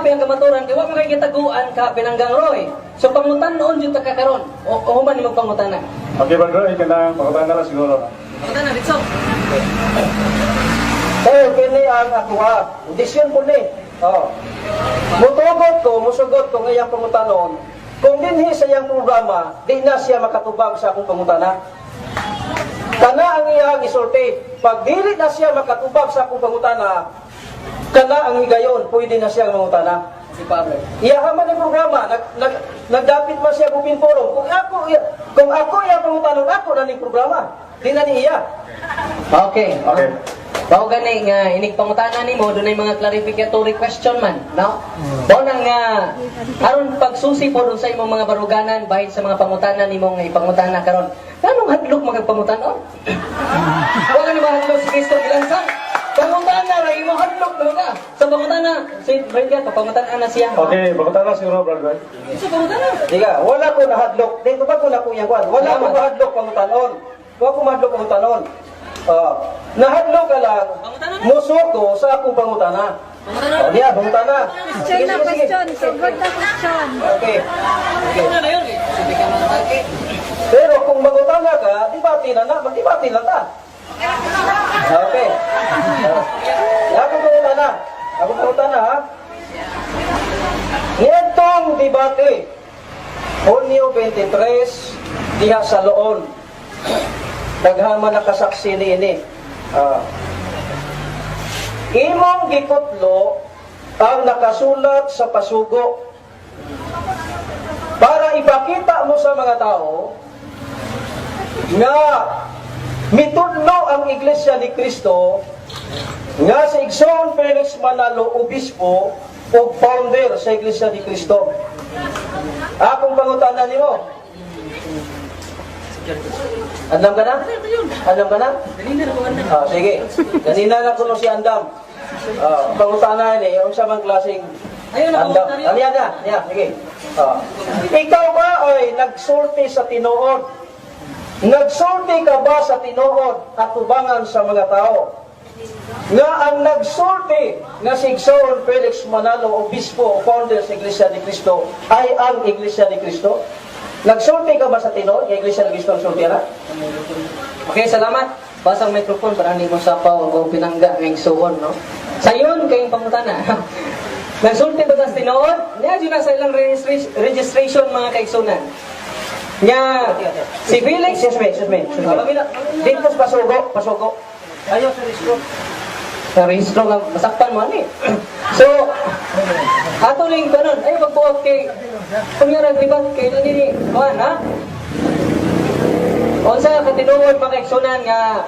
ang kamaturan, kaya wag makikitaguan ka pinanggang Roy. So pangutan noon yung takakaroon. O human ni magpangutan na. Okay, Brother Roy, kanang pakutana na lang siguro. Pangutan na, Bitso. Kini ang ako ha. Desisyon po ni. Mutugot ko, musugot ko ngayang pangutanon. Kung dinhi sa iyang programa, di na siya makatubag sa akong pangutana. Kana ang iyang isulti. Pag dili na siya makatubag sa akong pangutana, kana ang higayon, pwede na siya mangutana. Si Pablo. Iyahaman ang programa, nagdapit man siya bupin forum. Kung ako iyang pangutanon, ako na ning programa. Di na ni iya. Okay. Okay. Bao gani nga inig pangutana nimo dunay mga clarificatory question man, no? Bao nang aron pagsusi po dun sa imong mga baruganan bahin sa mga pangutana nimo nga ipangutana karon. Ganong hadlok magpangutanon? Wa gani mahadlok si Kristo gilansang. Pangutana ra imo hadlok mo ka. Sa pangutana si Brenda papangutana na siya. Okay, pakutana siguro, Brother Roy. Sa pangutana. Diga, wala ko nahadlok. Dito ba ko na po yan, Juan? Wala ko nahadlok pangutanon. Wala ko mahadlok pangutanon. Nahadlok ka lang, musuko sa akong pangutana. Diya, pangutana. Question na question. Sugod na question. Okay. Ano na yun? Sige ka mga kalki. Pero kung magutana ka, dibati na na. Magdibati na ta. Okay. Ako pangutana. Ako pangutana, ha? Ngayong debate, Hunyo 23, diha sa Loon. Daghan man nakasaksi niini. Imong gikutlo ang nakasulat sa pasugo para ipakita mo sa mga tao nga mitudlo ang Iglesia ni Cristo nga si Igsoon Felix Manalo, obispo o founder sa Iglesia ni Cristo. Akong pangutanan nimo. Andam ka na? Andam ka na? Sige. Kanina na kuno si Andam. Pangutana ni, yung sa mga klaseng Andam. Yan na. Yan, sige. Ikaw ba ay nagsulti sa tinuod? Nagsulti ka ba sa tinuod at tubangan sa mga tao? Nga ang nagsulti na si Igsoon Felix Manalo, obispo o founder sa Iglesia ni Cristo, ay ang Iglesia ni Cristo? Nagsulti ka ba sa tinuod? Kaya Iglesia ni Cristo ang sulti na? Okay, salamat. Basang microphone para hindi mo sapaw ang pinangga ng suwon, no? Sayon kayong pangutana. Nagsulti ba sa tinuod? Niya dyan na sa ilang registration mga kaigsunan. Nya, si Felix, Excuse me. Dito sa pasugo. Ayaw sa risko. sa rehistro nga masakpan mo ani. So, ato ling kanon ay magbuhat kay kunyara libat kay nini kuan ha. Unsa ka tinuod makaigsunan nga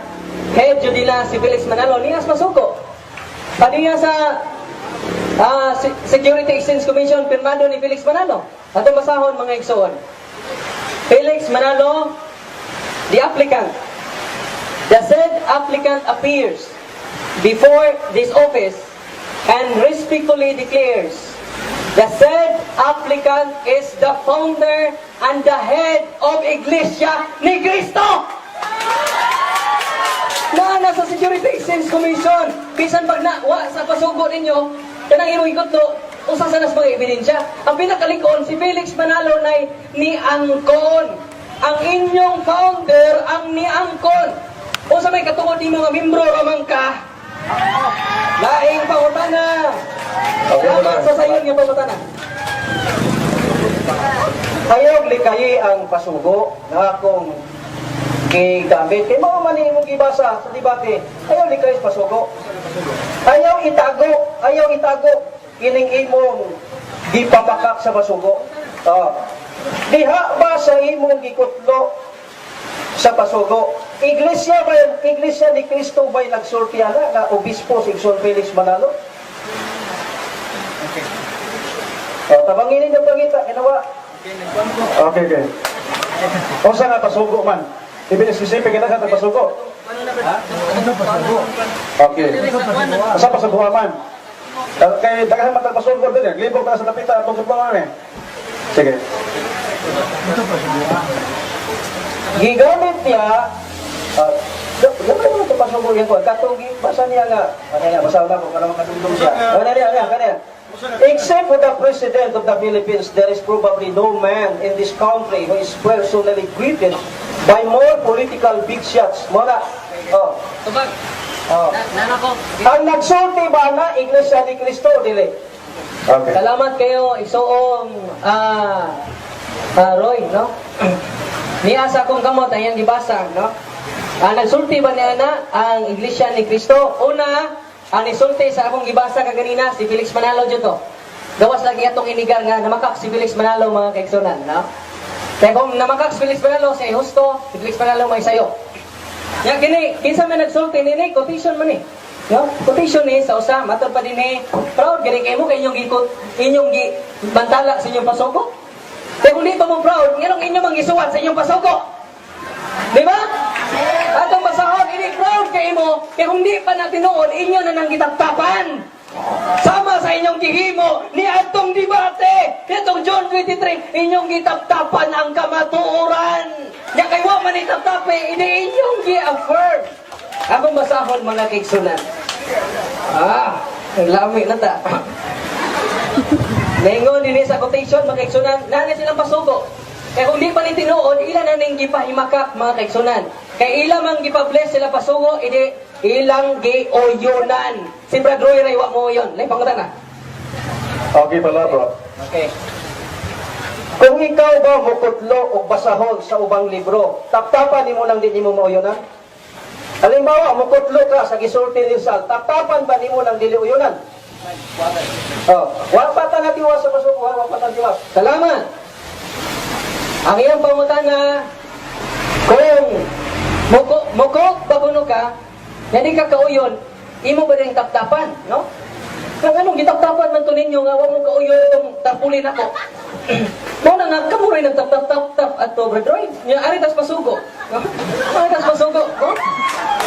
head jud nila si Felix Manalo niya masuko. Padiya sa Security Exchange Commission pirmado ni Felix Manalo. Ato basahon mga igsoon. Felix Manalo, the applicant. The said applicant appears before this office and respectfully declares the said applicant is the founder and the head of Iglesia ni Cristo. Na sa Security Exchange Commission, bisan pag nawa sa pasugo ninyo, kanang iruikot to, usa sa nas mga ebidensya. Ang pinakalikon, si Felix Manalo na ni Angkon. Ang inyong founder, ang ni Angkon. O sa may katungod ni mga membro ramang ka, laing pangutana. Salamat sa sayon nga pangutana. Ayaw likayi ang pasugo na akong gigamit. Kaya mga mani mong gibasa sa debate. Ayaw likayi sa pasugo. Ayaw itago. Kining imong gipamakak sa pasugo. Diha ba sa imong gikutlo sa pasugo? Iglesia ni Cristo ba'y nagsulti na obispo si Igsoon Felix Manalo? Okay. Tabanginin yung pangita, ginawa. Okay. O sa nga pasugo man? Ibig specific kita sa pasugo? Okay. Sa pasugo man? Kaya dagahan matang pasugo din eh. Libog na sa tapita at tungkol pa man eh. Sige. Gigamit niya Dapat mo ito pasugod yan ko. Katugi, basa niya nga. Kaya basa na ko para makatulong siya. Kanya. Except for the President of the Philippines, there is probably no man in this country who is personally greeted by more political big shots. Muna. Oh. Tubag. Oh. Nana ko. Ang nagsulti ba na Iglesia ni Cristo, dili? Okay. Salamat kayo, Igsoong Roy, no? Niya sa akong kamot, ayang gibasa, no? Nagsulti ba niya na ang Iglesia ni Cristo? Una, ang isulti sa akong gibasa kaganina, si Felix Manalo dyan to. Gawas lagi atong inigar nga, namakak si Felix Manalo mga kaiksunan, no? Kaya kung namakak si Felix Manalo, si Justo, si Felix Manalo may sayo. Ya kini, kinsa man nagsulti nini, quotation man ni. No? Quotation ni sa usa, matud pa din ni, proud gani kay mo kay inyong gikot, inyong bantala sa inyong pasuko. Kaya kung di pa mo proud, nganong inyong mangisuwat sa inyong pasuko? Di ba? Atong masahod, ini proud kay mo, kaya kung di pa natin noon, inyo na nang kitaptapan. Sama sa inyong gihimo ni atong debate. Itong John 23, inyong gitaptapan ang kamatuoran. Nya kay wa man itaptape, ini inyong gi-affirm. Akong basahon mga kaigsunan. Ang lami na ta. Naingon din sa quotation mga kaigsunan, nani silang pasugo. Kaya kung di pa ni tinuod, ilan na ning gipahimakak mga kaigsunan. Kay ilang mang gipabless sila pasugo, idi ilang gi-oyonan. Si Brad Roy Ray, wa mo yun. Lay, pangutan na. Okay pala, bro. Okay. Kung ikaw ba mukutlo o basahon sa ubang libro, taptapan nimo nang di nimo mauyonan? Halimbawa, mukutlo ka sa gisulti ni Sal, taptapan ba nimo nang dili uyonan? Oh, wala pa ta natiwas sa pasuko, wala pa ta natiwas. Salamat. Ang iyang pangutan na kung muko baguno ka, hindi ka kauyon, imo ba rin taptapan, no? Kung anong gitaptapan man to ninyo nga, wag mo kauyon itong tarpulin ako. Muna nga, kamo rin ang tap-tap-tap at to, Brad Roy. Yung aritas pasugo. No? Aritas pasugo. No?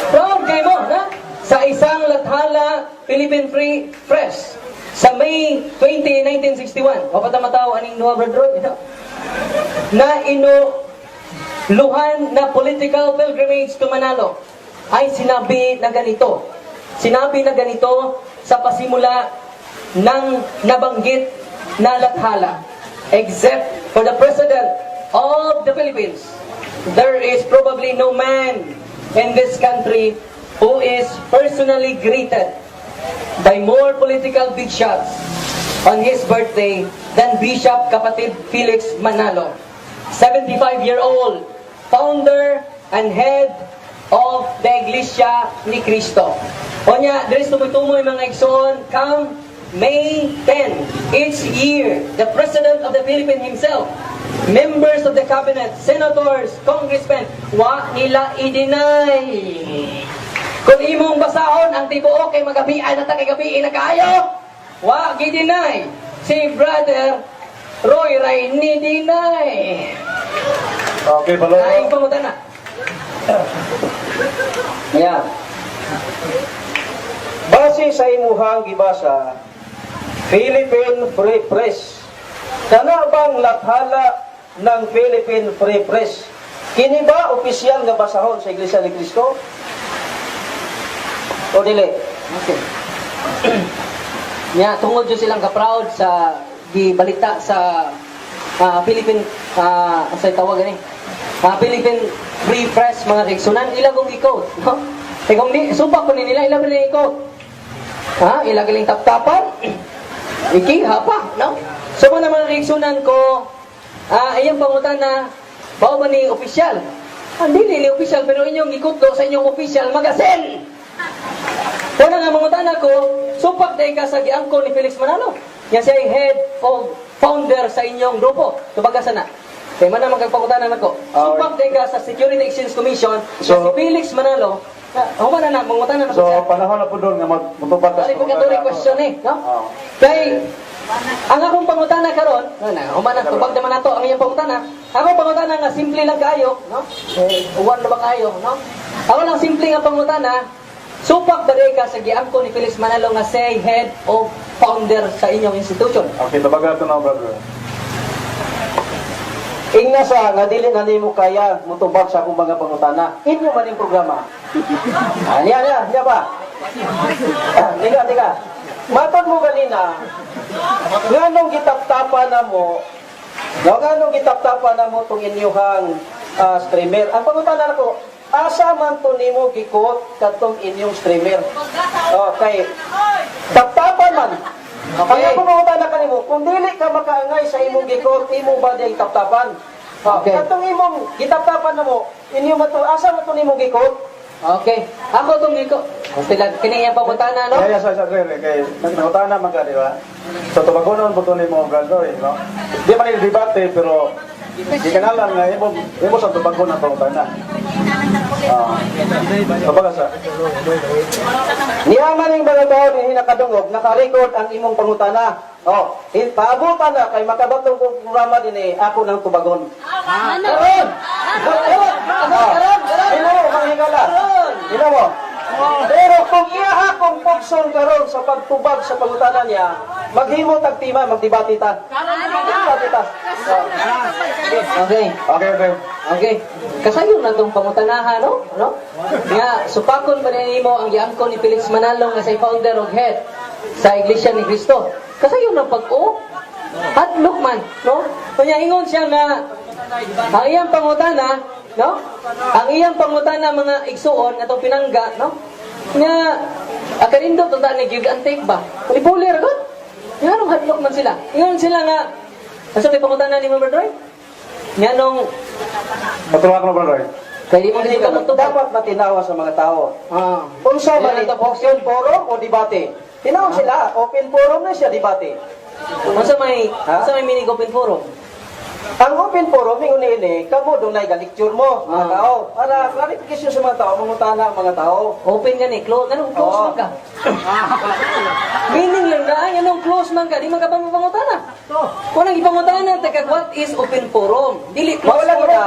Proud kayo mo, na? Sa isang lathala, Philippine Free Press, sa May 20, 1961, mapatamataw aning Noah Brad Roy, ito, na luhan na political pilgrimage to Manalo ay sinabi na ganito. Sinabi na ganito sa pasimula ng nabanggit na lathala. Except for the President of the Philippines, there is probably no man in this country who is personally greeted by more political big shots on his birthday than Bishop Kapatid Felix Manalo, 75-year-old, founder and head of the Iglesia ni Cristo. Onya, there is tumutumoy mga igsoon, come May 10, each year, the President of the Philippines himself, members of the cabinet, senators, congressmen, wa nila i-deny. Kung imong basahon, ang tibuok kay magabian at kay gabiin na kayo, wa gi-deny. Si Brother Roy Ray ni deny. Okay pala. Naing pangutan na. Yeah. Base sa imuhang gibasa, Philippine Free Press. Kana bang lathala ng Philippine Free Press? Kini ba opisyal nga basahon sa Iglesia ni Cristo? O dili? Okay. Nya tungod jud silang ka-proud sa gibalita sa Philippine sa tawag ani. Philippine Free Press mga kaigsunan, ilang kong i-quote, no? Kaya kung di, supak ko nila, ilang rin i-quote. Ilang galing tap-tapan, ikiha pa, no? So mga mga kaigsunan ko, iyang pangutan na, bao ba ni opisyal? Hindi ni opisyal, pero inyong ikutlo sa inyong opisyal magasin! Kung nga mangutan ako, supak dahil ka sa giangko ni Felix Manalo. Yan siya ay head of founder sa inyong grupo. Tubagasan na. Kaya man na magkagpangutanan ako. Supak dahil ka sa Security Exchange Commission, So, si Felix Manalo, humana na, mangutanan ako So, siya. panahon na po doon nga magtutupad ka Balik ko katuloy question eh, no? Oo. Kay, ang akong pangutana karon, humana, tubag naman nato ang iyong pangutana. Akong pangutana nga, simple lang kayo, no? Uwan na ba kayo, no? Ako lang simple nga pangutana, supak ba rin ka sa giangko ni Felix Manalo nga say head of founder sa inyong institution? Okay, tabaga ito na, brother. Ingna sa nga dili na nimo kaya mutubag sa akong mga pangutana. Inyo man yung programa. Niya ba? Tiga. Matod mo ganina, nganong gitap-tapan na mo, nganong gitap-tapan na mo itong inyuhang streamer. Ang pangutanan ko, asa man to nimo gikot katong inyong streamer. Okay. Tap-tapan man. Okay. Ang pangutanan ka nimo, kung dili ka makaangay sa imong gikot, imo ba diay tap-tapan? Okay. Katong imong gitap-tapan na mo, inyo man to, asa man to nimo gikot? Okay. Ako itong iko. Sila, kini yung pangutana, no? Kaya sa kay nagnautana man ka, di ba? So tumagonon po ni mo brother, no? Di man yung debate pero di ka na lang nga imo sa tubagon ang pangutana. Kapag sa Niyaman yung mga tao din hinakadungog, naka-record ang imong pangutana. Paabutan na kay makabatong kong programa din ako ng tubagon. Karon! Karon! Ino mo, mga hingala. Ino mo. Pero kung iyaha kong pugson karon sa pagtubag sa pangutana niya, maghimo tagtima, magdibati ta. Magdibati ta. Okay. Okay. Kasayo na itong pangutanahan, no? Nga, supakon pa rin mo ang giangkon ni Felix Manalong na sa founder of head sa Iglesia ni Cristo. Kasayo na pag-o. Hadlok man, no? Kanya ingon siya nga, ang iyang pangutana, no? Ang iyang pangutana mga igsuon, atong pinangga, no? Nga, akarindot ang ni give and take ba? Puli-puli, ragot? Nga, anong hadlok man sila? Ingon sila nga, asa may pangutana ni Mr. Droy? Nga nung, Patuloy ko brother. kaya di mo kasi kamutubag. Dapat matinawa sa mga tao. Ah. Kung sa man ito, auction forum o debate? Tinawag sila, open forum na siya, debate. Masa may mini open forum? Ang open forum, yung ini, kamo doon na lecture mo, mga tao. Para clarification sa mga tao, mangutana ang mga tao. Open ka ni, close. Anong close man ka? Meaning lang na, anong close man ka? Di man ka pa mapangutana. Kung nang ipangutana, teka, what is open forum? Dili close Mawala forum. na,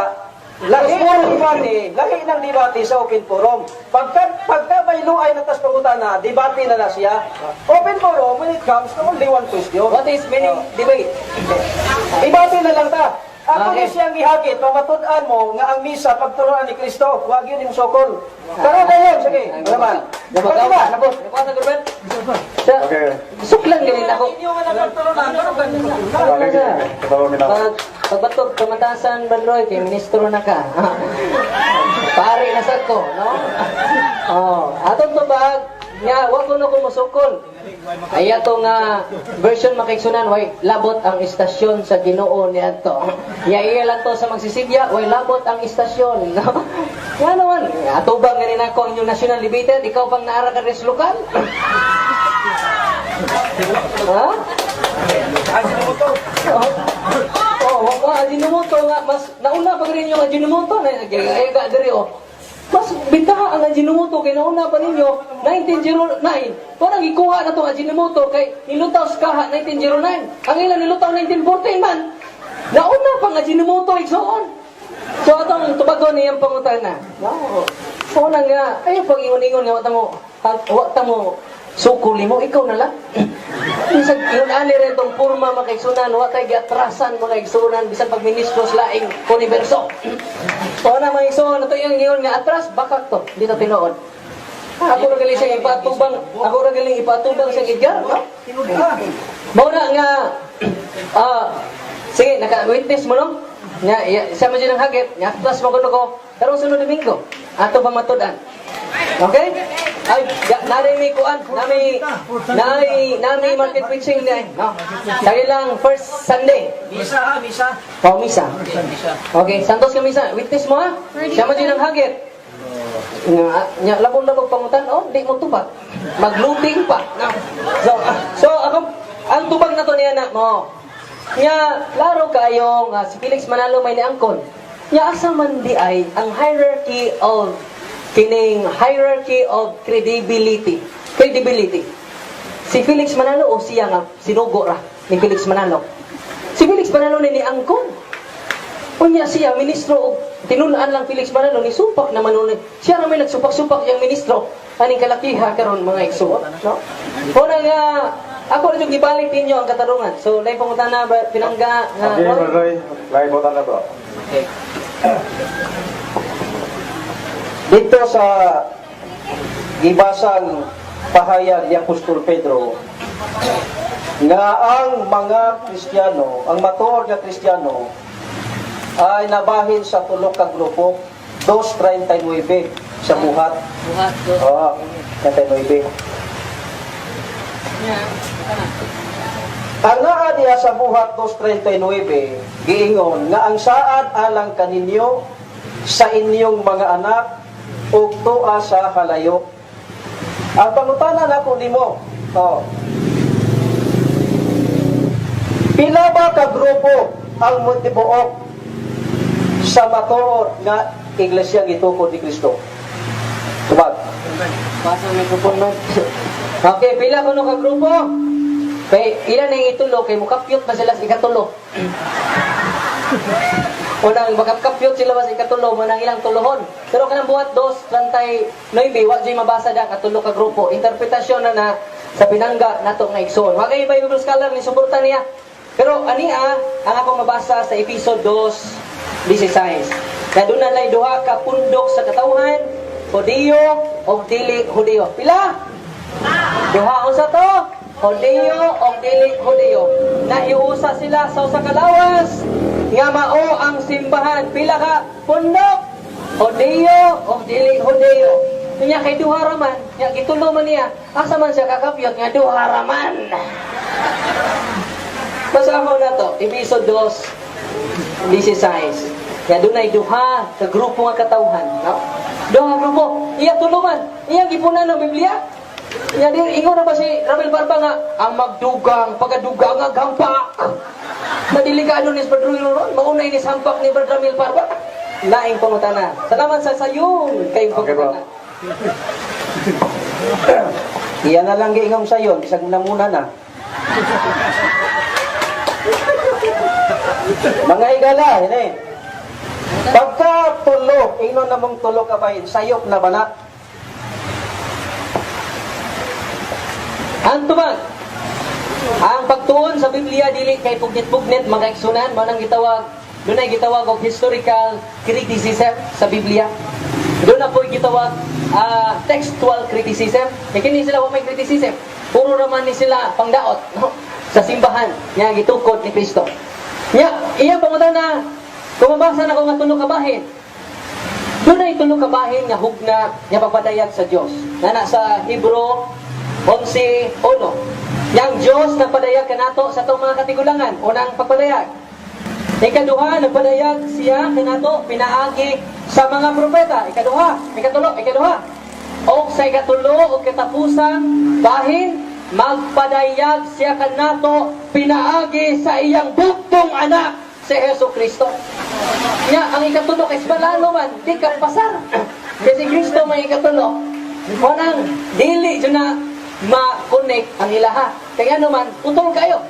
lahi ng debate sa open forum. Pagka may luay na tas pangutana, debate na siya. Open forum, when it comes to only one question. What is meaning debate? Debate na lang ta. Ako Okay. ni siyang gihagit, pamatud-an mo nga ang misa pagturuan ni Kristo, huwag yun yung sokol. Karoon na yun, sige. Naman. Napagawa Diba? na po. Napagawa na Gilbert? Okay. Suklan ganun ako. Pagbatog, kamantasan, Bandroy, kay ministro na ka. Pare na sa ko, no? Atong tubag, nga, wag ko na kumusukol. Ay ato nga version makaigsunan, way labot ang istasyon sa Ginoo niadto. Iya lang to sa magsisigya, way labot ang istasyon. No? Nga naman, atubang ganin ako ang inyong national debated, ikaw pang naara ka res lokal. Ha? Ajinomoto nga, mas nauna pa rin yung Ajinomoto na nag-ayaga diri Mas bitaha ang Ajinomoto kay nauna pa ninyo 1909. Parang ikuha na itong Ajinomoto kay nilutaw sa kaha 1909. Ang ilan nilutaw 1914 man. Nauna pang Ajinomoto igsoon. So atong tubagon niyang pangutana. So na nga, ay pag ingon-ingon nga wata mo sukuli mo, ikaw na lang. Bisag yun ali rin itong purma makaigsunan, watay giatrasan mga igsunan, bisag pag ministro sa laing universo. O na mga igsunan, ito yung yun nga atras, bakak to, dito tinuod. Ako na galing siyang ipatubang siyang Edgar, no? Mauna nga, sige, naka-witness mo, no? Nga, siya mo dyan ang hagit, nga atras mo ko, karong sunod Domingo, ato ba matudan? Okay? Ay, nami kuan, nami market preaching na, no? Dahil lang first Sunday. Misa. Misa. Okay, santos ka misa. Witness mo ha? Siya mo din ang hagit. Nga, labong-labong pangutan, di mo tubag. Maglubing pa. No? So, ako, ang tubag na to niya na mo. Nga, laro kayo, si Felix Manalo may niangkon. Nga, asa man di ay, ang hierarchy of credibility. Si Felix Manalo o siya nga sinugo ra ni Felix Manalo. Si Felix Manalo ni angkon. Unya siya ministro og tinulaan lang Felix Manalo ni supak naman nun. Siya ra may nagsupak-supak yang ministro aning kalakiha karon mga igsuot, no? Una nga ako rin yung gibalik ninyo ang katarungan. So, lay pangutana pinangga nga Okay, brother. Lain botan na bro. Dito sa gibasang pahayag ni Apostol Pedro nga ang mga Kristiyano, ang matuod nga Kristiyano ay nabahin sa tulo ka grupo, 2:39 sa buhat. Buhat. Oo, 39. Ang naa diya sa buhat 2:39, giingon nga ang saad alang kaninyo sa inyong mga anak ug tuwa sa halayo. Ang pangutanan ako nimo, pila ba ka grupo ang motibuok sa matuod nga iglesia gitukod ni Kristo? Tubag. Basa ang mikrofon mo. Okay, pila ko ka grupo? Kay ilan ang itulo kay mukapyot ba sila sa ikatulo? Unang makapyot sila ba sa ikatulo mo nang ilang tulohon. Pero kanang buhat 2:39 wa jay mabasa da katulo ka grupo. Interpretasyon na sa pinangga nato nga igsoon. Wa kay Bible scholar ni suporta niya. Pero ania ang ako mabasa sa episode 2:16. Na doon na lay duha ka pundok sa katawhan, Hudiyo o dili Hudiyo. Pila? Duha unsa to? Hudiyo o dili Hudiyo. Nahiusa sila sa usa ka lawas nga mao ang simbahan. Pila ka pundok? Hudiyo o dili Hudiyo. Kanya kay duha raman, nya gitulo man niya. Asa man siya kakapyot nga duha raman. Basa ako na to, episode 2:16. Kaya doon ay duha ka grupo nga katawhan. No? Duha ka grupo. Iya tuluman. Iya gipunan ng Biblia. Iya din, ingon na ba si Ramil Barba nga, ang magdugang, pagadugang nga gampak. Madiligado ni Brad Ramil ron. Maunay ni sampak ni Brad Ramil Barba. Laing pangutana. Salamat sa sayon kayong pangutana. Iya na lang giingom sayon, bisag na muna na. Mga igala, ini. Pagka tulo, ino namang tulo ka ba, sayop na ba na? Ang tubag. Ang pagtuon sa Biblia dili kay pugnit-pugnit mga igsunan mao nang gitawag. Doon ay gitawag og historical criticism sa Biblia. Doon na po gitawag textual criticism. Kini sila wa may criticism. Puro raman ni sila pangdaot, no? Sa simbahan nga gitukod ni Kristo. Iya pangutan na kung mabasa na ko nga tulo ka bahin. Doon ay tulo ka bahin nga hugna nga pagpadayag sa Dios. Na nasa Hebro 11:1. Yang Dios nagpadayag kanato sa itong mga katigulangan. Unang pagpadayag. Ikaduha, nagpadayag siya kanato pinaagi sa mga propeta. Ikaduha. O sa ikatulo o katapusan bahin, magpadayag siya kanato pinaagi sa iyang buktong anak si Hesus Kristo. Ang ikatulo kay balalo man, di ka pasar. Kasi Kristo may ikatulo. Wanang dili dyan na ma-connect ang ilaha. Kaya naman, utol kayo.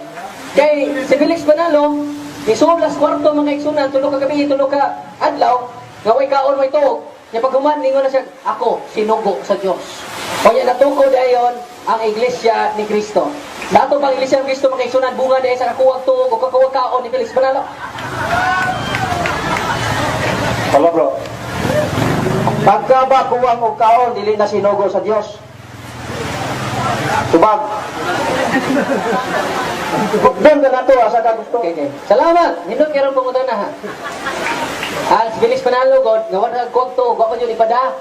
Kay si Felix Manalo, isulas kwarto mga igsunan, tulo ka gabi, tulo ka adlaw, nga way kaon, way tuog. Nga paghuman, ningon na siya, ako, sinugo sa Diyos. Kaya natukod ayon ang iglesia ni Kristo. Dato bang iglesia ni Kristo mga igsunan, bunga dahil sa kakuwag tuog o kakuwag kaon ni Felix Manalo? Tama bro. Pagka ba kuwang o kaon, dili na sinugo sa Diyos. Subag. Doon ka na to, asa ka gusto. Okay. Salamat! Nindot karon pungutan na ha. Si Felix Manalo, God, ngawan ka kuwag tuog, wapad yun ipada.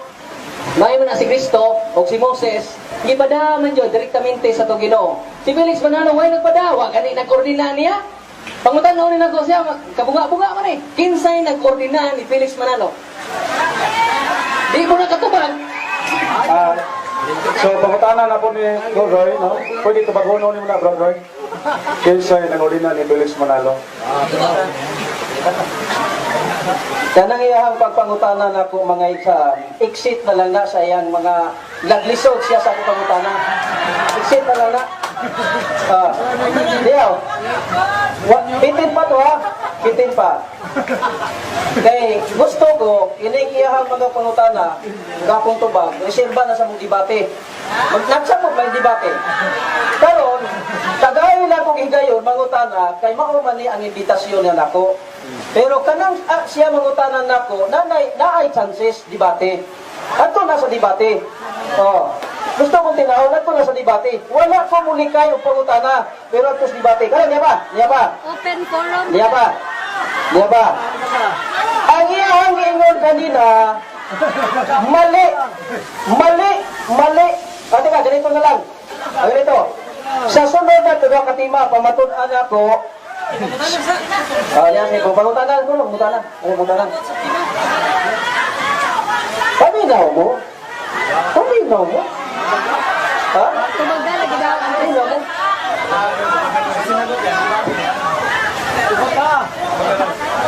May man na si Kristo o si Moses, ipada man yun direktamente sa to Ginoo. Si Felix Manalo, way nagpadawa, gani nag-ordina niya. Pangutan na unin ako siya, kabunga-bunga man eh. Kinsay nag-ordina ni Felix Manalo. Di mo na katubag. So, pangutanan na po ni Bro Roy, no? Pwede tubagono ni mo na, Bro Roy. Kinsa yung nag-ordina ni Felix Manalo. Kanang iyahang pagpangutanan ako mga isa, exit na lang na sa iyang mga laglisod siya sa akong pangutanan. Exit na lang na. Diyaw. Bitin pa to ha. Bitin pa. Kay gusto ko, ining iyahang mga pangutana, gapong tubag, reserba na sa mong debate. Nagsapot may debate. Karon, tagay na kong higayon, mangutana, kay maumani ang imbitasyon nga nako. Pero kanang siya mangutanan nako, naay chances debate. Ato na sa debate. Oh. Gusto mong tinawag na na sa debate. Wala ko muli kayo pangutana. Pero atos debate. Kaya niya ba? Niya ba? Open forum. Niya ba? Niya ba? Ang iyang ingon kanina, mali. Mali. Mali. Ate ka, ganito na lang. Ganito. Sa sunod na tuwa katima, pamatunan ako. Yan, pangutana ko lang. Pangutana. Paminaw mo? Paminaw mo? Ha? Tumagdala, gidaw. Paminaw mo?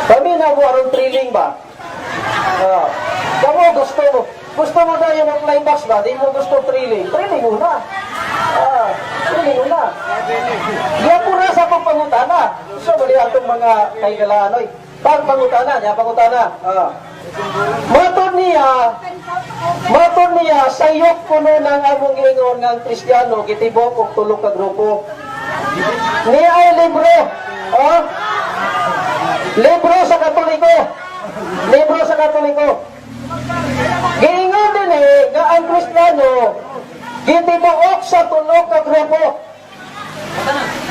Paminaw mo aron thrilling ba? Kamu gusto mo tayo ng climax ba? Di mo gusto thrilling. Thrilling muna. Thrilling muna. Diya po na sa pagpangutana. Gusto mo niya itong mga kaigalanoy. Pagpangutana, niya pangutana. Matod niya, sayok kuno ng among ingon ng Kristiyano, kitibok og tulo ka grupo. Niya ay libro. Libro sa Katoliko. Libro sa Katoliko. Giingon din nga ang Kristiyano, gitibok sa tulo ka grupo.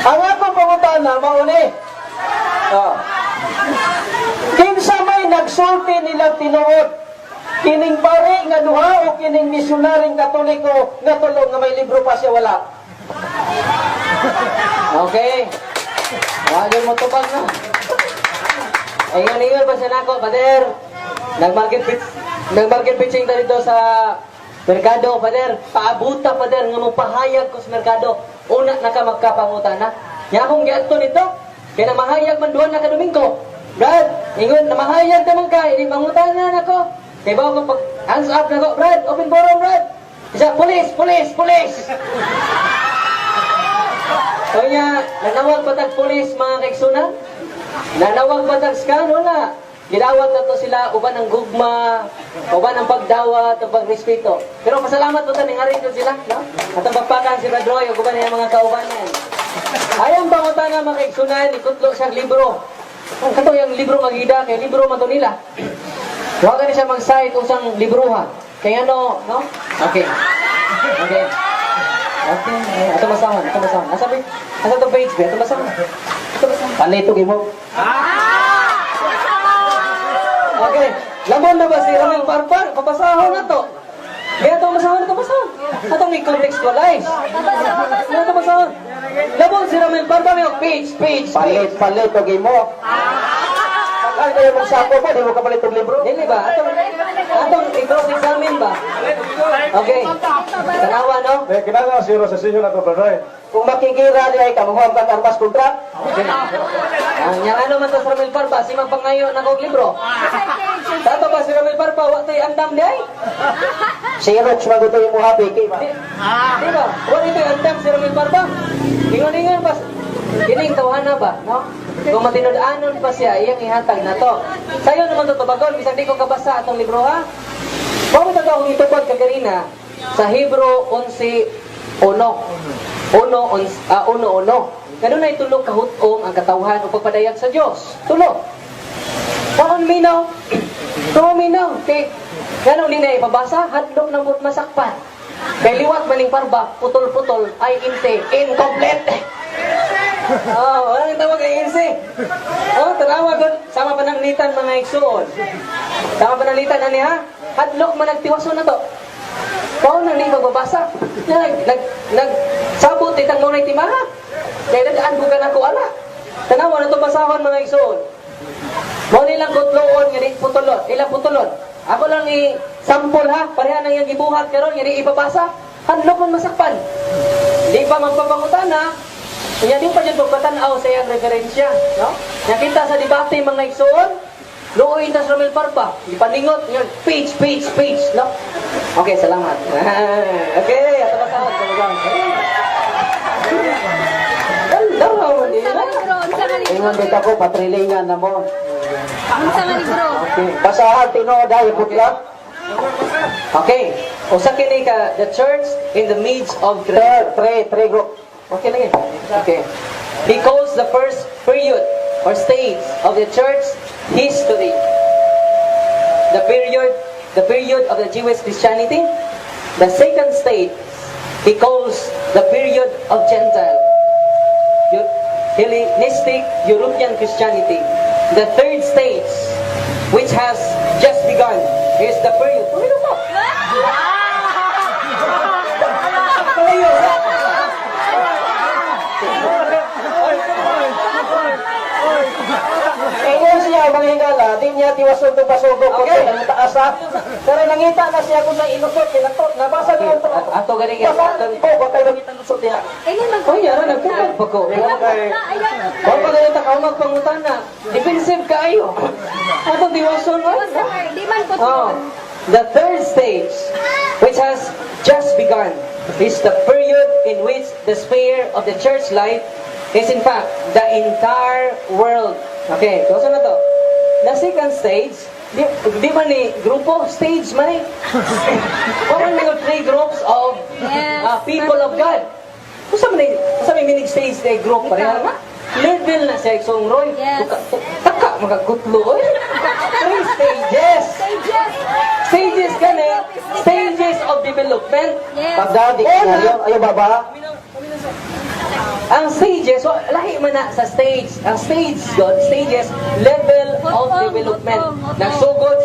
Ang akong pangutana, mauni. Kinsa may nagsulti nila tinuod, kining pare nga duha o kining misyonaring Katoliko nga tulo nga may libro pa siya wala. Okay. Wala mo tubag na. Ingon pa siya nako, Pader. Nag-market pitching tayo dito sa merkado, Pader. Paabuta, Pader, nga mo pahayag ko sa merkado. Una na ka magkapangutana. Nya akong giadto nito. Kaya namahayag man duha na ka Domingo. Brad, ingon, namahayag naman ka. Hindi mangutana na ko. Kaya ba ako pag hands up na ko, Brad, open forum, Brad. Isa, police. So niya, nanawag patag police mga kaigsunan. Nanawag patag skan, wala. Gidawat na to sila, uban ng gugma, uban ng pagdawat, ang pagrespeto. Pero pasalamat po tayo, ngarin ko sila, no? At ang pagpakan si Radroy, uban niya mga kaubanan. Ayang pangutana mga kaigsunan, ikutlo siyang libro. Ang kato yung libro magida, kay libro man to nila. Huwag ka siya mag-site usang libruha. Kaya ano, no? Okay. Ato masahan. Asa to page ba? Ato masahan. Palito gimo. Okay. Lamon na ba si Ramil Parpar? Papasahon na to. Kaya ito masahon. Atong i-contextualize. Ito masahon. Lamon si Ramil Parpar yung page. Palito gimo. Ay, kayo magsako ba? Di mo kapalit ng libro? Dili ba? Atong i-cross-examine ba? Okay. Tanawa, no? Kinala zero sa session na to, brother. Kung makikira niya ay kamuhang ka arbas kontra, Yang ano man to sa Ramil Parpa, si magpangayo na kong libro. Tato ba si Ramil Parpa, wakto'y andam di ay? si Roch maguto yung muhabi, kay ma. Di ba? Wala ito'y andam si Ramil Parpa. Ingon-ingon pa. Kining tawhana ba, no? Kung matinud-anon pa siya, iyang ihatag na to. Sayo naman to tubagon, bisag di ko kabasa atong libro ha. Kung ito akong itubag kagarina, sa Hebro 11:1. Uno. Ganun na itulog kahutong ang katawhan o pagpadayag sa Diyos. Tulog. Kung minaw. Kay, ganun din na ipabasa, hadlok ng masakpan. Kay liwat maning parba, putol-putol, ay inte, incomplete. Walang tawag ay inse. Tanawa doon, sama pananglitan mga igsuon. Sama pananglitan na niya, hadlok man nagtiwaso na to. Kau nang di magbabasa. Nagsabot itang nunay timaha. Kaya nadaan bukan ako ala. Tanawa na itong basahon mga igsoon. Mo nilang gutloon, nga putulon. Ilang putulon. Ako lang i-sample ha. Pareha nang yung gibuhat karon nga di ipabasa. Handlok man masakpan. Di pa magpapangutana. Kanya di pa dyan pagpatanaw sa iyang referensya. No? Nakita sa debate mga igsoon. Luoy tas Ramil Parpa. Ipaningot. Page. No? Okay, salamat. Okay, ato basahon. Daraw din. Unsa nga libro? Ingon dito ko, patrilingan na mo. Unsa nga libro? Okay. Basahan, tinood ay putla. Okay. Usa kini ka the church in the midst of Tre group. Okay lang yun. Okay. Because the first period or stage of the church history, the period of the Jewish Christianity, The second stage, he calls the period of Gentile, Hellenistic European Christianity. The third stage, which has just begun, is the period. Ingon siya mga hingala, di niya tiwason to pasugok ko Okay. sa taas ha. Pero nangita na siya kung sa inusot, kinatot, nabasa niyo ito. Ato gani Basahan ko, baka kayo nakita lusot niya. Kailan man Oh, yara, nagpupag pa ko. Huwag pa ganito ka, magpangutan na. Defensive ka ayo. Ato diwason, Di man po. Oh, the third stage, which has just begun, is the period in which the sphere of the church life is in fact the entire world. Okay, so na to. The second stage, di man ni grupo, stage man eh. Parang mga three groups of Yes. people of God. Kung sa may minig stage na group, pareha na. Level na siya, Song Roy. Yes. Taka, magagutlo. Oy. Three stages. Stages ka na, stages of development. Yes. Pagdadi ka na yun, ayaw baba. Ang stages, so, lahi man na sa stage. Ang stage, God, stages, level of development. Nagsugod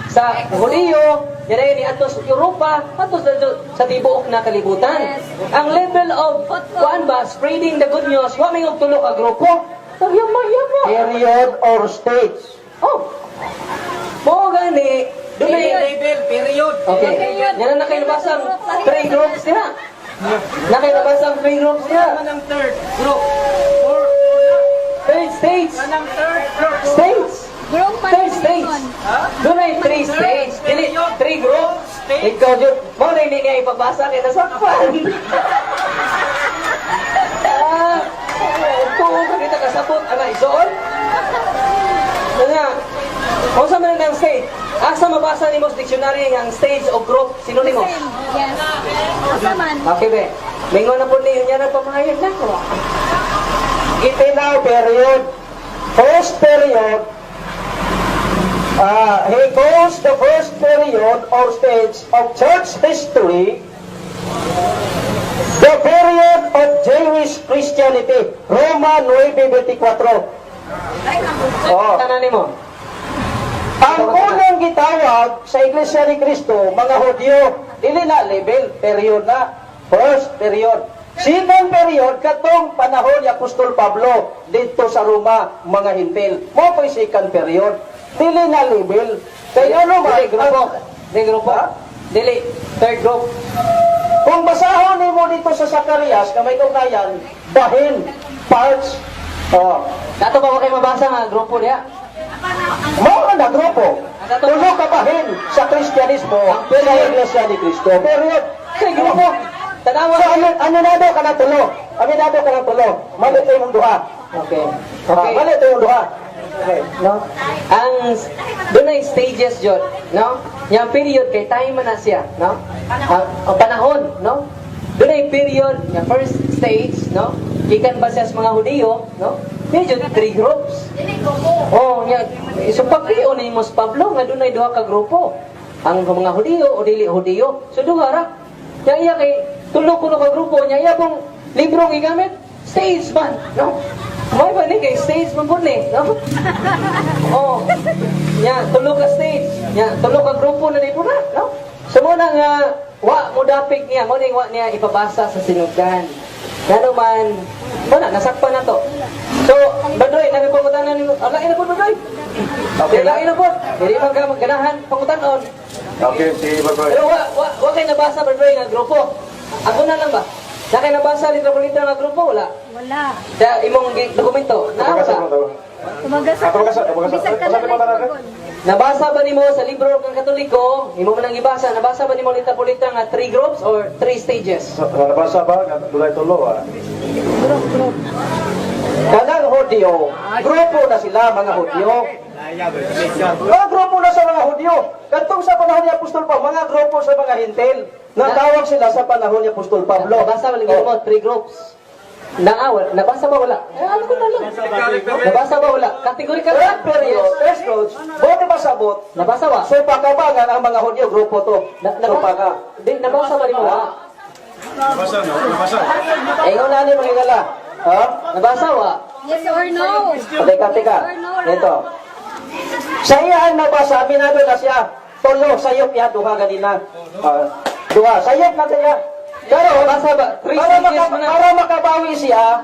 sa Huliyo, yan ni atos Europa, atos sa tibuok na kalibutan. Yes. Ang level of, kuan ba, spreading the good news, wa may tulo ka grupo. Yama. Period or stage. Oh, mo gani, doon Period. Okay. Period. Yan ang nakailabasang three groups niya. Nakailabasang three groups niya. Anong third group? Third stage. Anong third group? Stage. Group Third stage. Doon ay three stage. Dili, three groups. Ikaw, Jud. Mo na hindi niya ipabasa kaya nasakpan. Kung kita kasapot, ana isoon. Nga, kung sa man ang stage, asa mabasa ni mo sa dictionary ang stage o group, sinonimo? Yes. Asa man. Okay, be. Mingo na po niya na pamahayag na ko. Itinaw period. First period. He calls the first period or stage of church history the period of Jewish Christianity. Roma 9:24. Oh. Tanan nimo. Ang unang gitawag sa Iglesia ni Cristo, mga Hudyo, dili na label, period na. First period. Second period, katong panahon ni Apostol Pablo dito sa Roma, mga Hintil. Mo po'y second period. Dili na label. Kaya ano ba? Dili grupo. Dili grupo. Ha? Dili third group. Kung basahon ni mo dito sa Zacarias, na may ugnayan, bahin, parts, Dato ba kayo mabasa nga grupo niya? mga na grupo. Tulo ka bahin sa Kristyanismo sa Iglesia ni Cristo. Period. Sa grupo. Tanawa. So, aminado ka na tulo. Aminado ka na tulo. Malit yung duha. Okay. Okay. Malit yung duha. Okay. No? Ang doon ay stages jud, no? Yang period kay time man na siya, no? Ang panahon, no? Doon ay period, yung first stage, no? Gikan ba siya sa mga Hudiyo, no? Medyo three groups. Oh, nya so pagkiyo ni Mos Pablo nga doon ay duha ka grupo. Ang mga Hudiyo o dili Hudiyo. So duha ra. Nya iya kay tulo kuno ka grupo nya iya pong libro gigamit stage man, no? May ba ni kay stage man po ni, no? Oh. Nya tulo ka stage. Nya tulo ka grupo na dito na, no? So mo na nga wa mo dapig niya, mo ning wa niya ipabasa sa sinugdan. Ngano man, wala, nasakpan na to. So, Badroy, nagpaputanan ni mo. Alain na po, Badroy. Okay Alain na po. Hindi man ka maganahan, pangutanon. Okay, sige, bye-bye. Pero wa kayo nabasa, Badroy, nga grupo. Ako na lang ba? Na kayo nabasa, litra-litra nga grupo, wala. Wala. Sa imong dokumento, Kapagasa nabasa. mo daw. Tumagasa. Kapagasa. Bisag ka na Kapagasa mo talaga. lang. Nabasa ba nimo sa libro ng Katoliko, imo man ang ibasa, nabasa ba nimo litra-litra nga 3 groups or 3 stages? Nabasa ba? Dulay tulo, Kanang Hudyo, grupo na sila, mga Hudyo. Mga grupo na sa mga Hudyo. Katong sa panahon ni Apostol Pablo, mga grupo sa mga Hintil. Natawag sila sa panahon ni Apostol Pablo. Nabasa ba nimo 3 groups? Nabasa ba wala? Alam ko na lang. Nabasa ba wala? Categorical. Third period, first fruits, bote ba sabot? Nabasa ba? Supakabangan ang mga Hudyo, grupo to. Supaka. Nabasa ba di mo? Ingon na ni magigala. Ha? Nabasa ba? Yes or no? Teka. Ito. Sa iya ang nabasa, aminado na siya. Tulo, sayop ya, duha ganina. Duha, sayop na siya. Pero, Nabasa ba? para makabawi siya,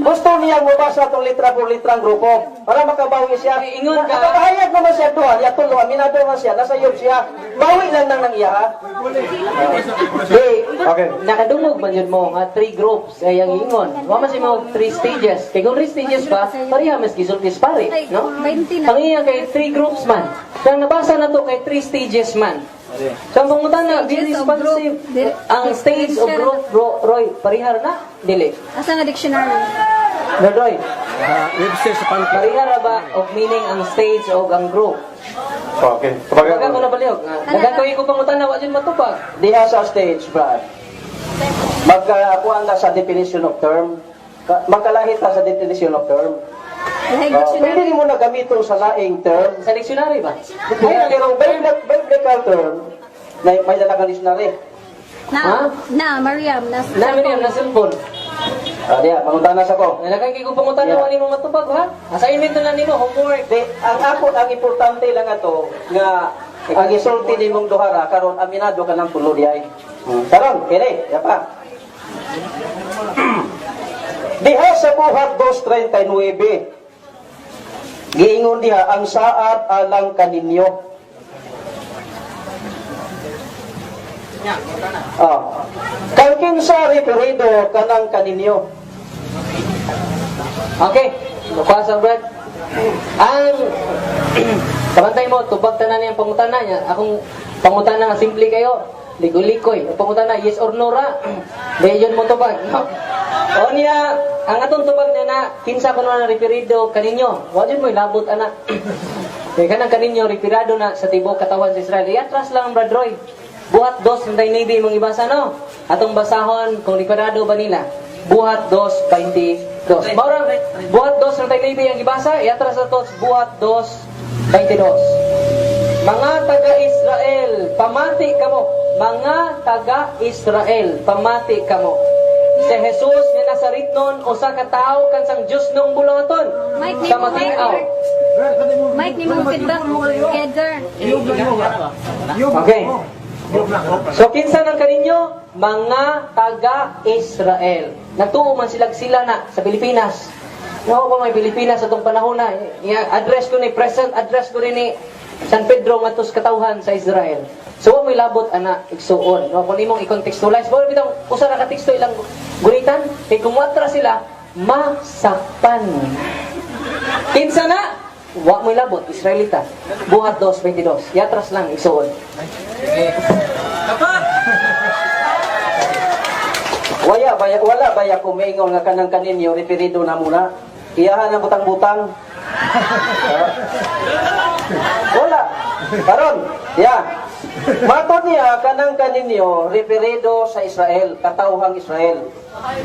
gusto niyang mabasa itong litra por litrang grupo. Para makabawi siya. Ingon ka. Nakahayag naman siya duha, ya tulo, aminado naman siya, nasayop siya. Bawi lang nang iya, ha? Okay. Nakadungog man yun mo nga 3 groups ay ang ingon. Wa man si mo 3 stages. Kay kung 3 stages ba, pareha mas gisultis pare, no? 20 na. Ang iya kay 3 groups man. Kaya nabasa na to kay 3 stages man. So ang pangutan na, be Stages of group. responsive. Ang stage of group, Roy, parihar na? Dili. Asa nga dictionary? No, Roy. Parihar na ba of meaning ang stage o ang group? Okay. Baga ko na baliog. Nagkakoy ko pangutan na, wa dyan matupag. Diha sa stage, Brad. Magkakuha na sa definition of term. Magkalahit na sa definition of term. Like Pwede dictionary. mo na gamiton sa laing term. Sa dictionary ba? Pero biblical term, na may dalagang dictionary. Ha? Mariam. Na, Miriam, na cellphone. Diya, mangutanas ako. Nagkakay ko pangutan na, wani mo matupag, ha? Assignment na lang nimo, homework. Ang ako, ang importante lang ato, nga, ang isulti ni mong duhara, karon aminado ka ng tulo diay. Karon, kini, yapa. Diha sa buhat 2:39, giingon diha, ang saad alang kaninyo. Kang kinsa referido kanang kaninyo. Okay, lukwasa Brad. Ang pamantay mo, tupag tanan niyang pangutana niya. Akong pangutana nga simple kayo. Ligoy-likoy. Ang pangutana, yes or no ra. Dayon mo tupag. No. O niya, ang atong tupag niya na, kinsa ko na referido kaninyo. Wajud mo ilabot ana. Kaya kanang kaninyo, referado na sa tibok katawan sa Israel. Iatras lang Brad Roy. Buhat 2, ng Navy mong ibasa no. Atong basahon, kung referado ba nila. Buhat 2:22. Maurang, buhat 2 ng Navy ang ibasa, iatras sa tos, buhat 2:22. Mga taga-Israel, pamati kamo. Mga taga-Israel, pamati kamo. Si Jesus ni Nazaretnon, usa ka tawo kan sang Dios nung bulaton. Mike, ni Sa mo matingaw. Mike, ni mo feedback together. Okay. So kinsa nang kaninyo? Mga taga-Israel. Nagtuo man sila na sa Pilipinas. No, pa may Pilipinas sa itong panahon na. Address ko ni present, address ko rin ni San Pedro matos katawhan sa Israel. So may labot ana igsuon. No, kung imong i-contextualize, mo bitang usa ra ka teksto ilang gunitan kay kumuatra sila masakpan. Kinsa na? Wa mo labot Israelita. Buhat 2:22. Yatras lang igsuon. Wala baya kumingon nga kanang kaninyo referido na muna. Iyahan ang butang-butang. Wala. Karon, ya. Matod niya kanang kaninyo referido sa Israel, katawhang Israel.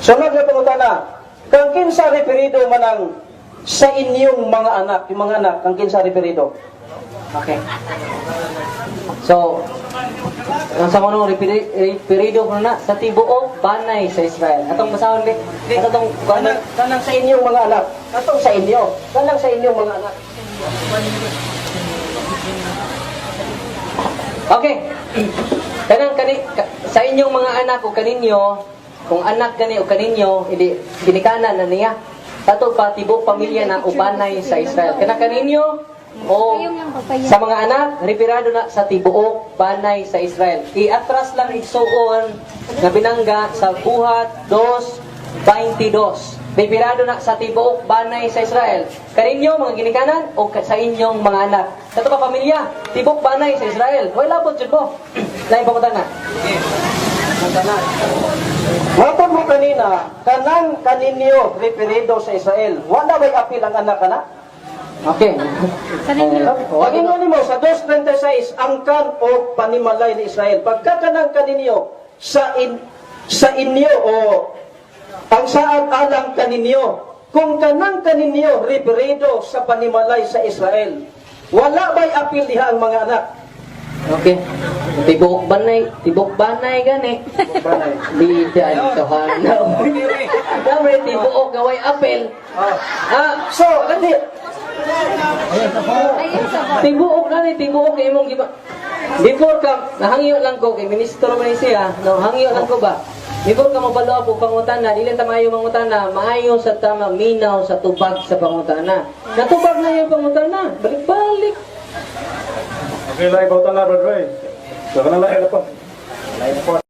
Sunod na pangutana, kang kinsa referido manang sa inyong mga anak, yung mga anak, kang kinsa referido? Okay. So, ang sa manong referido ko na sa tibuok banay sa Israel. Atong basahon di. Atong Kanang sa inyong mga anak. Atong sa inyo. Kanang sa inyong mga anak. Okay. Sa inyong mga anak o kaninyo, kung anak kani o kaninyo, hindi ginikanan na niya. Ato pa tibuok pamilya na ubanay sa Israel. Kanang kaninyo o sa mga anak, referado na sa tibuok banay sa Israel. Iatras lang igsuon na binangga sa buhat 2:22. Referado na sa tibuok banay sa Israel. Kaninyo mga ginikanan o sa inyong mga anak. Sa ito pa pamilya, tibuok banay sa Israel. Hoy labot jud mo. Lain pa na. Matod mo kanina, kanang kaninyo referido sa Israel. Wala ba'y apil ang anak kana? Okay. Pag ingon mo sa 2:26, angkan o panimalay ni Israel. Pagka kanang kaninyo sa inyo o ang saad alang kaninyo, kung kanang kaninyo referido sa panimalay sa Israel, wala ba'y apil diha ang mga anak? Okay. Tibok banay gani. Banay. Bidan kahana. Dami tibuok gaway apel. So, kasi, Ayun sa ba? Tibuok kay imong giba. Before ka, nahangyo lang ko kay ministro man siya, nahangyo lang ko ba? Before ka mabalo po pangutana, dili ta maayo mangutana, maayo sa tama minaw sa tubag sa pangutana. Natubag na yung pangutana, balik-balik. Okay, lang ibautan na, brother. So, kanang lahi na po.